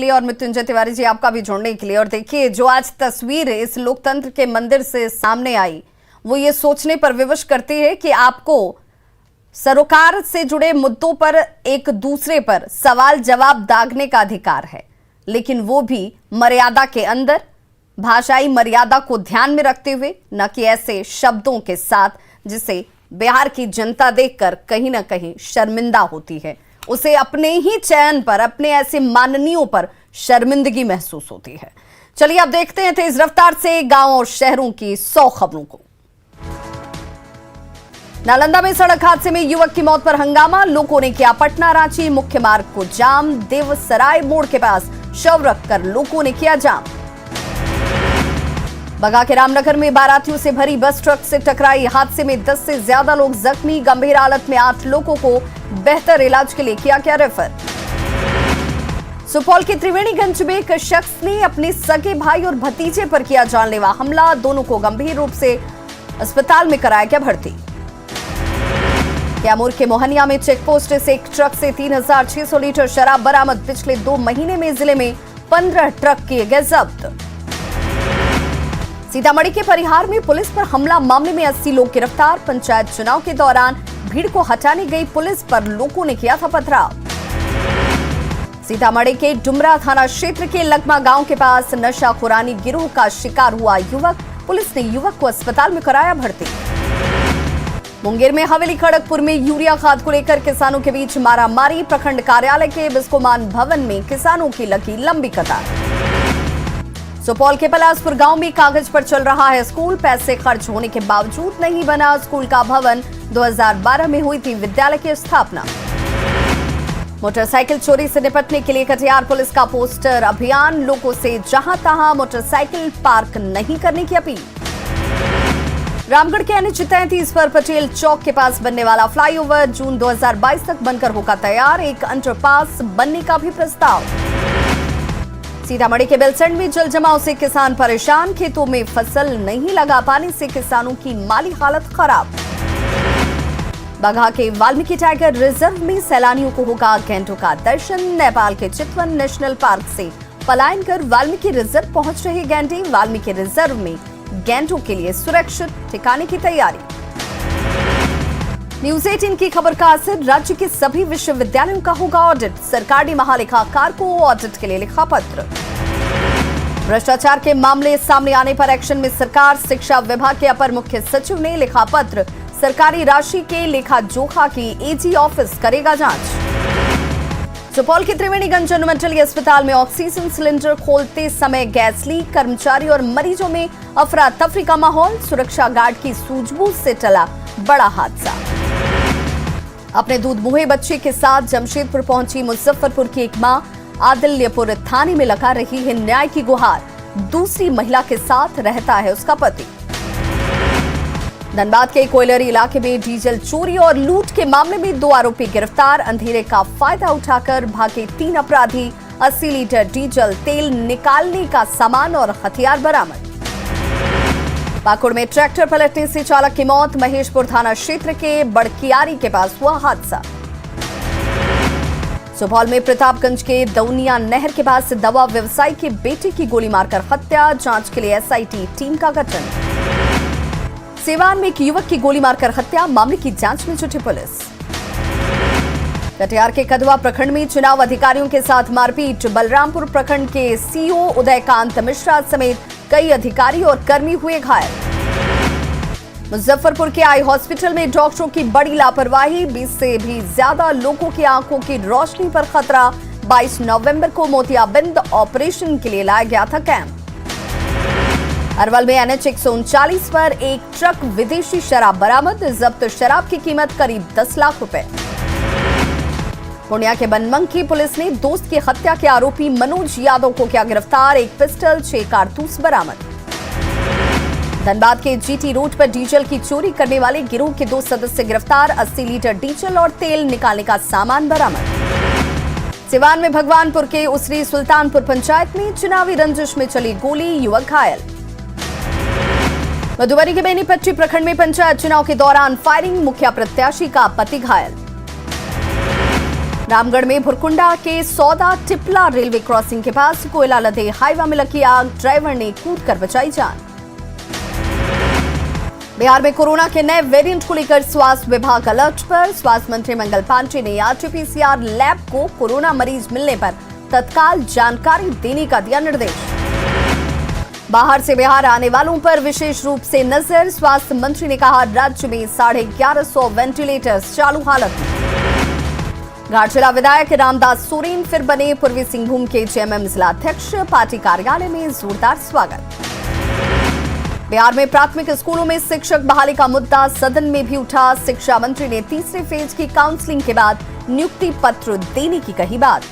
के लिए और मृत्युंजय तिवारी जी आपका भी जोड़ने के लिए। और देखिए, जो आज तस्वीर इस लोकतंत्र के मंदिर से सामने आई वो ये सोचने पर विवश करती है कि आपको सरोकार से जुड़े मुद्दों पर एक दूसरे पर सवाल जवाब दागने का अधिकार है, लेकिन वो भी मर्यादा के अंदर, भाषाई मर्यादा को ध्यान में रखते हुए, न कि ऐसे शब्दों के साथ जिसे बिहार की जनता देखकर कहीं ना कहीं शर्मिंदा होती है। उसे अपने ही चयन पर, अपने ऐसे माननीयों पर शर्मिंदगी महसूस होती है। चलिए अब देखते हैं तेज रफ्तार से गांव और शहरों की 100 खबरों को। नालंदा में सड़क हादसे में युवक की मौत पर हंगामा, लोगों ने किया पटना रांची मुख्य मार्ग को जाम। देवसराय मोड़ के पास शव रखकर लोगों ने किया जाम। बगा के रामनगर में बारातियों से भरी बस ट्रक से टकराई, हादसे में 10 से ज्यादा लोग जख्मी, गंभीर हालत में 8 लोगों को बेहतर इलाज के लिए किया गया रेफर। सुपौल के त्रिवेणीगंज में एक शख्स ने अपने सगे भाई और भतीजे पर किया जानलेवा हमला, दोनों को गंभीर रूप से अस्पताल में कराया गया भर्ती। कैमूर के मोहनिया में चेकपोस्ट से एक ट्रक से 3600 लीटर शराब बरामद, पिछले 2 महीने में जिले में 15 ट्रक किए गए जब्त। सीतामढ़ी के परिहार में पुलिस पर हमला मामले में 80 लोग गिरफ्तार, पंचायत चुनाव के दौरान भीड़ को हटाने गई पुलिस पर लोगों ने किया था पथराव। सीतामढ़ी के डुमरा थाना क्षेत्र के लगमा गांव के पास नशाखुरानी गिरोह का शिकार हुआ युवक, पुलिस ने युवक को अस्पताल में कराया भर्ती। मुंगेर में हवेली खड़गपुर में यूरिया खाद को लेकर किसानों के बीच मारामारी, प्रखंड कार्यालय के बिस्कोमान भवन में किसानों की लगी लंबी कतार। सुपौल के पलासपुर गांव में कागज पर चल रहा है स्कूल, पैसे खर्च होने के बावजूद नहीं बना स्कूल का भवन, 2012 में हुई थी विद्यालय की स्थापना। मोटरसाइकिल चोरी से निपटने के लिए कटिहार पुलिस का पोस्टर अभियान, लोगों से जहां तहां मोटरसाइकिल पार्क नहीं करने की अपील। रामगढ़ के NH 33 पर पटेल चौक के पास बनने वाला फ्लाईओवर जून 2022 तक बनकर होगा तैयार, एक अंडरपास बनने का भी प्रस्ताव। सीतामढ़ी के बेलसंड में जल जमाव से किसान परेशान, खेतों में फसल नहीं लगा पाने से किसानों की माली हालत खराब। बगहा के वाल्मीकि टाइगर रिजर्व में सैलानियों को होगा गैंडों का दर्शन, नेपाल के चितवन नेशनल पार्क से पलायन कर वाल्मीकि रिजर्व पहुंच रहे गैंडे, वाल्मीकि रिजर्व में गैंडों के लिए सुरक्षित ठिकाने की तैयारी। न्यूज 18 की खबर का असर, राज्य के सभी विश्वविद्यालयों का होगा ऑडिट, सरकार ने महालेखाकार को ऑडिट के लिए लिखा पत्र। भ्रष्टाचार के मामले सामने आने पर एक्शन में सरकार, शिक्षा विभाग के अपर मुख्य सचिव ने लिखा पत्र, सरकारी राशि के लेखा जोखा की AG ऑफिस करेगा जांच। सुपौल के त्रिवेणीगंज अनुमंडलीय अस्पताल में ऑक्सीजन सिलेंडर खोलते समय गैस लीक, कर्मचारी और मरीजों में अफरा तफरी का माहौल, सुरक्षा गार्ड की सूझबूझ से टला बड़ा हादसा। अपने दूध मुहे बच्चे के साथ जमशेदपुर पहुंची मुजफ्फरपुर की एक मां, आदिल्यपुर थाने में लगा रही है न्याय की गुहार, दूसरी महिला के साथ रहता है उसका पति। धनबाद के कोयलरी इलाके में डीजल चोरी और लूट के मामले में 2 आरोपी गिरफ्तार, अंधेरे का फायदा उठाकर भागे 3 अपराधी, 80 लीटर डीजल तेल निकालने का सामान और हथियार बरामद। पाकुड़ में ट्रैक्टर पलटने से चालक की मौत, महेशपुर थाना क्षेत्र के बड़कियारी के पास हुआ हादसा। सुपौल में प्रतापगंज के दौनिया नहर के पास दवा व्यवसायी के बेटे की गोली मारकर हत्या, जांच के लिए SIT टीम का गठन। सीवान में एक युवक की गोली मारकर हत्या, मामले की जांच में जुटी पुलिस। कटिहार के कदवा प्रखंड में चुनाव अधिकारियों के साथ मारपीट, बलरामपुर प्रखंड के CO उदयकांत मिश्रा समेत कई अधिकारी और कर्मी हुए घायल। मुजफ्फरपुर के आई हॉस्पिटल में डॉक्टरों की बड़ी लापरवाही, 20 से भी ज्यादा लोगों की आंखों की रोशनी पर खतरा, 22 नवंबर को मोतियाबिंद ऑपरेशन के लिए लाया गया था कैंप। अरवल में NH 139 पर एक ट्रक विदेशी शराब बरामद, जब्त शराब की कीमत करीब 10 लाख रुपए। पूर्णिया के बनमंकी पुलिस ने दोस्त की हत्या के आरोपी मनोज यादव को किया गिरफ्तार, एक पिस्टल 6 कारतूस बरामद। धनबाद के GT रोड पर डीजल की चोरी करने वाले गिरोह के 2 सदस्य गिरफ्तार, 80 लीटर डीजल और तेल निकालने का सामान बरामद। सिवान में भगवानपुर के उसरी सुल्तानपुर पंचायत में चुनावी रंजिश में चली गोली, युवक घायल। मधुबनी के बेनीपट्टी प्रखंड में पंचायत चुनाव के दौरान फायरिंग, मुखिया प्रत्याशी का पति घायल। रामगढ़ में भुरकुंडा के सौदा टिपला रेलवे क्रॉसिंग के पास कोयला लदे हाईवा में लगी आग, ड्राइवर ने कूदकर बचाई जान। बिहार में कोरोना के नए वेरिएंट को लेकर स्वास्थ्य विभाग अलर्ट पर। स्वास्थ्य मंत्री मंगल पांडे ने आरटीपीसीआर लैब को कोरोना मरीज मिलने पर तत्काल जानकारी देने का दिया निर्देश। बाहर से बिहार आने वालों पर विशेष रूप से नजर। स्वास्थ्य मंत्री ने कहा, राज्य में 1150 वेंटिलेटर्स चालू हालत में। घाटशिला विधायक रामदास सोरेन फिर बने पूर्वी सिंहभूम के जेएमएम जिलाध्यक्ष। पार्टी कार्यालय में जोरदार स्वागत। बिहार में प्राथमिक स्कूलों में शिक्षक बहाली का मुद्दा सदन में भी उठा। शिक्षा मंत्री ने तीसरे फेज की काउंसलिंग के बाद नियुक्ति पत्र देने की कही बात।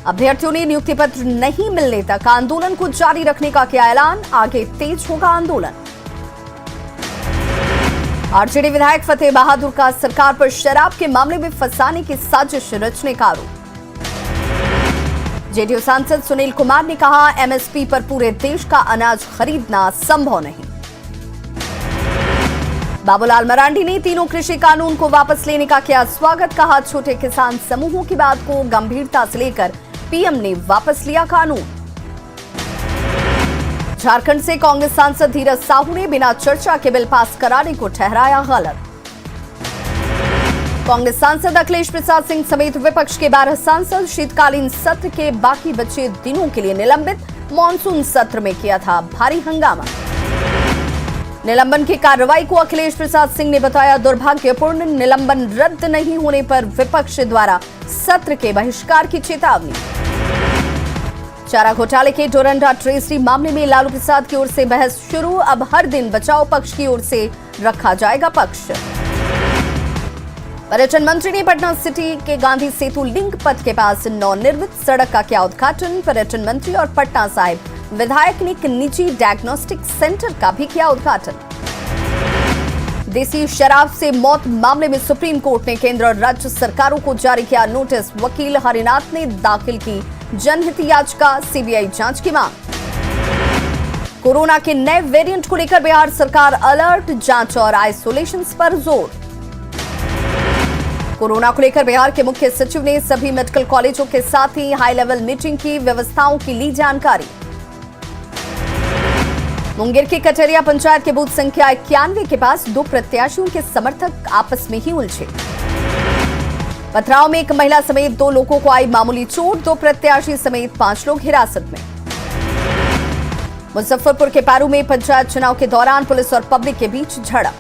अभ्यर्थियों ने नियुक्ति पत्र नहीं मिलने तक आंदोलन को जारी रखने का किया ऐलान। आगे तेज होगा आंदोलन। आरजेडी विधायक फतेह बहादुर का सरकार पर शराब के मामले में फंसाने की साजिश रचने का आरोप। जेडीयू सांसद सुनील कुमार ने कहा, एमएसपी पर पूरे देश का अनाज खरीदना संभव नहीं। बाबूलाल मरांडी ने तीनों कृषि कानून को वापस लेने का किया स्वागत। कहा, छोटे किसान समूहों की बात को गंभीरता से लेकर पीएम ने वापस लिया कानून। झारखंड से कांग्रेस सांसद धीरज साहू ने बिना चर्चा के बिल पास कराने को ठहराया गलत। कांग्रेस सांसद अखिलेश प्रसाद सिंह समेत विपक्ष के 12 सांसद शीतकालीन सत्र के बाकी बचे दिनों के लिए निलंबित। मॉनसून सत्र में किया था भारी हंगामा। निलंबन की कार्रवाई को अखिलेश प्रसाद सिंह ने बताया दुर्भाग्यपूर्ण। निलंबन रद्द नहीं होने पर विपक्ष द्वारा सत्र के बहिष्कार की चेतावनी। चारा घोटाले के डोरंडा ट्रेजरी मामले में लालू प्रसाद की ओर से बहस शुरू। अब हर दिन बचाव पक्ष की ओर से रखा जाएगा पक्ष। पर्यटन मंत्री ने पटना सिटी के गांधी सेतु लिंक पथ के पास नवनिर्मित सड़क का किया उद्घाटन। पर्यटन मंत्री और पटना साहिब विधायक ने एक निजी डायग्नोस्टिक सेंटर का भी किया उद्घाटन। देसी शराब से मौत मामले में सुप्रीम कोर्ट ने केंद्र और राज्य सरकारों को जारी किया नोटिस। वकील हरिनाथ ने दाखिल की जनहित याचिका। सीबीआई जांच की मांग। कोरोना के नए वेरिएंट को लेकर बिहार सरकार अलर्ट। जांच और आइसोलेशन पर जोर। कोरोना को लेकर बिहार के मुख्य सचिव ने सभी मेडिकल कॉलेजों के साथ ही हाई लेवल मीटिंग की व्यवस्थाओं की ली जानकारी। मुंगेर की कटरिया पंचायत के बूथ संख्या 91 के पास 2 प्रत्याशियों के समर्थक आपस में ही उलझे। पथराव में एक महिला समेत 2 लोगों को आई मामूली चोट। 2 प्रत्याशी समेत 5 लोग हिरासत में। मुजफ्फरपुर के पारू में पंचायत चुनाव के दौरान पुलिस और पब्लिक के बीच झड़प।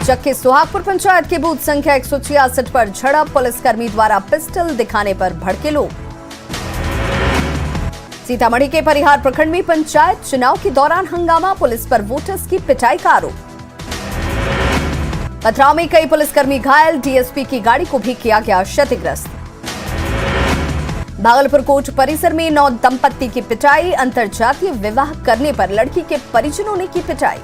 चक्की सुहागपुर पंचायत के बूथ संख्या 166 पर झड़प। पुलिसकर्मी द्वारा पिस्टल दिखाने पर भड़के लोग। सीतामढ़ी के परिहार प्रखंड में पंचायत चुनाव के दौरान हंगामा। पुलिस पर वोटर्स की पिटाई का आरोप। पथराव में कई पुलिसकर्मी घायल। डीएसपी की गाड़ी को भी किया गया क्षतिग्रस्त। भागलपुर कोर्ट परिसर में 9 दंपत्ति की पिटाई। अंतरजातीय विवाह करने पर लड़की के परिजनों ने की पिटाई।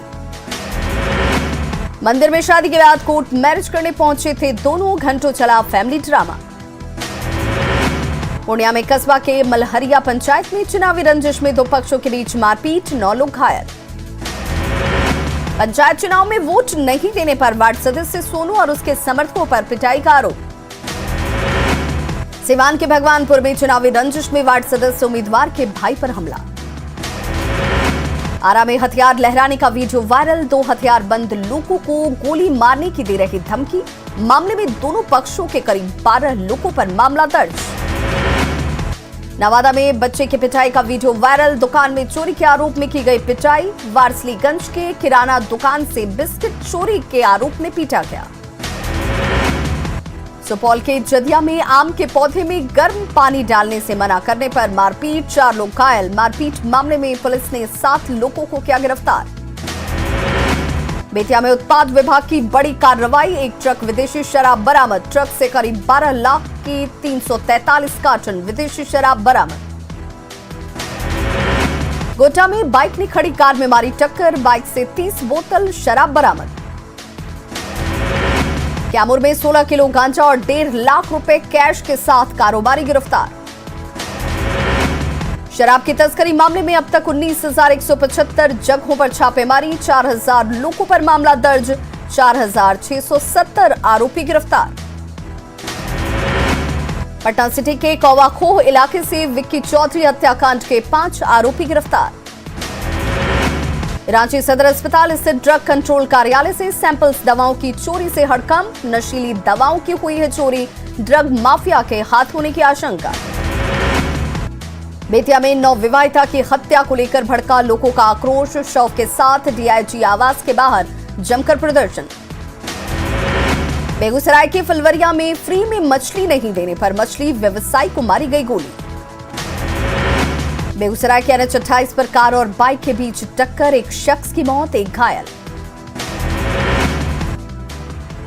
मंदिर में शादी के बाद कोर्ट मैरिज करने पहुंचे थे दोनों। घंटों चला फैमिली ड्रामा। पूर्णिया में कस्बा के मलहरिया पंचायत में चुनावी रंजिश में 2 पक्षों के बीच मारपीट। 9 लोग घायल। पंचायत चुनाव में वोट नहीं देने पर वार्ड सदस्य सोनू और उसके समर्थकों पर पिटाई का आरोप। सिवान के भगवानपुर में चुनावी रंजिश में वार्ड सदस्य उम्मीदवार के भाई पर हमला। आरा में हथियार लहराने का वीडियो वायरल। 2 हथियारबंद लोगों को गोली मारने की दे रही धमकी। मामले में दोनों पक्षों के करीब 12 लोगों पर मामला दर्ज। नवादा में बच्चे की पिटाई का वीडियो वायरल। दुकान में चोरी के आरोप में की गई पिटाई। वारसलीगंज के किराना दुकान से बिस्किट चोरी के आरोप में पीटा गया। सुपौल के जदिया में आम के पौधे में गर्म पानी डालने से मना करने पर मारपीट। 4 लोग घायल। मारपीट मामले में पुलिस ने 7 लोगों को किया गिरफ्तार। बेतिया में उत्पाद विभाग की बड़ी कार्रवाई। एक ट्रक विदेशी शराब बरामद। ट्रक से करीब 12 लाख की 343 कार्टन विदेशी शराब बरामद। गोड्डा में बाइक ने खड़ी कार में मारी टक्कर। बाइक से 30 बोतल शराब बरामद। कैमूर में 16 किलो गांजा और 1.5 लाख रुपए कैश के साथ कारोबारी गिरफ्तार। शराब की तस्करी मामले में अब तक 19,175 जगहों पर छापेमारी। 4,000 लोगों पर मामला दर्ज। 4,670 आरोपी गिरफ्तार। पटना सिटी के कौवाखोह इलाके से विक्की चौधरी हत्याकांड के 5 आरोपी गिरफ्तार। रांची सदर अस्पताल स्थित ड्रग कंट्रोल कार्यालय से सैंपल्स दवाओं की चोरी से हड़कंप, नशीली दवाओं की हुई है चोरी, ड्रग माफिया के हाथ होने की आशंका। बेतिया में नवविवाहिता की हत्या को लेकर भड़का लोगों का आक्रोश, शव के साथ डीआईजी आवास के बाहर जमकर प्रदर्शन। बेगूसराय के फुलवरिया में फ्री में मछली नहीं देने पर मछली व्यवसायी को मारी गई गोली। बेगूसराय के NH 28 पर कार और बाइक के बीच टक्कर, एक शख्स की मौत, एक घायल।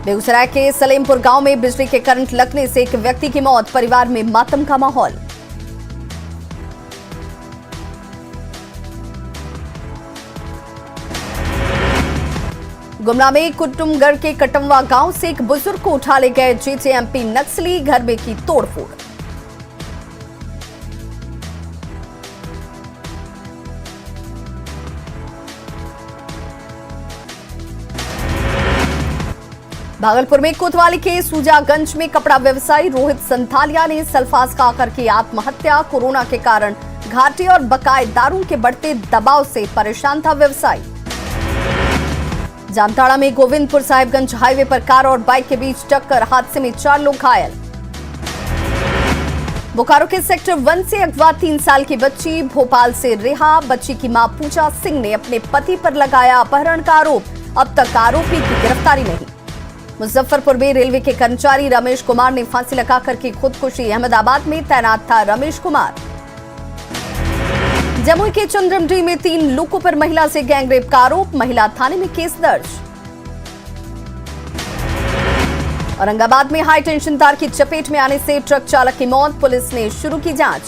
बेगूसराय के सलेमपुर गांव में बिजली के करंट लगने से एक व्यक्ति की मौत, परिवार में मातम का माहौल। गुमला में कुटुमगढ़ के कटम्वा गांव से एक बुजुर्ग को उठा ले गए जेजेएमपी नक्सली, घर में की तोड़फोड़। भागलपुर में कोतवाली के सूजागंज में कपड़ा व्यवसायी रोहित संथालिया ने सल्फास खाकर की आत्महत्या, कोरोना के कारण घाटे और बकायेदारों के बढ़ते दबाव से परेशान था व्यवसायी। जामताड़ा में गोविंदपुर साहिबगंज हाईवे पर कार और बाइक के बीच टक्कर, हादसे में 4 लोग घायल। बोकारो के सेक्टर 1 से अगवा 3 साल की बच्ची भोपाल से रिहा, बच्ची की मां पूजा सिंह ने अपने पति पर लगाया अपहरण का आरोप, अब तक आरोपी की गिरफ्तारी नहीं। मुजफ्फरपुर में रेलवे के कर्मचारी रमेश कुमार ने फांसी लगाकर की खुदकुशी, अहमदाबाद में तैनात था रमेश कुमार। जमुई के चंद्रमडी में 3 लोगों पर महिला से गैंगरेप का आरोप, महिला थाने में केस दर्ज। औरंगाबाद में हाई टेंशन तार की चपेट में आने से ट्रक चालक की मौत, पुलिस ने शुरू की जांच।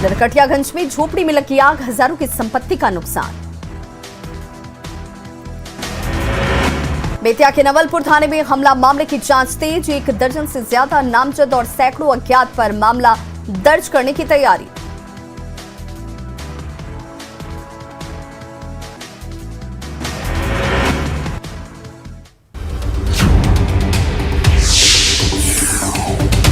नरकटियागंज में झोपड़ी में लगी आग, हजारों की संपत्ति का नुकसान। बेतिया के नवलपुर थाने में हमला मामले की जांच तेज, 1 दर्जन से ज्यादा नामजद और सैकड़ों अज्ञात पर मामला दर्ज करने की तैयारी।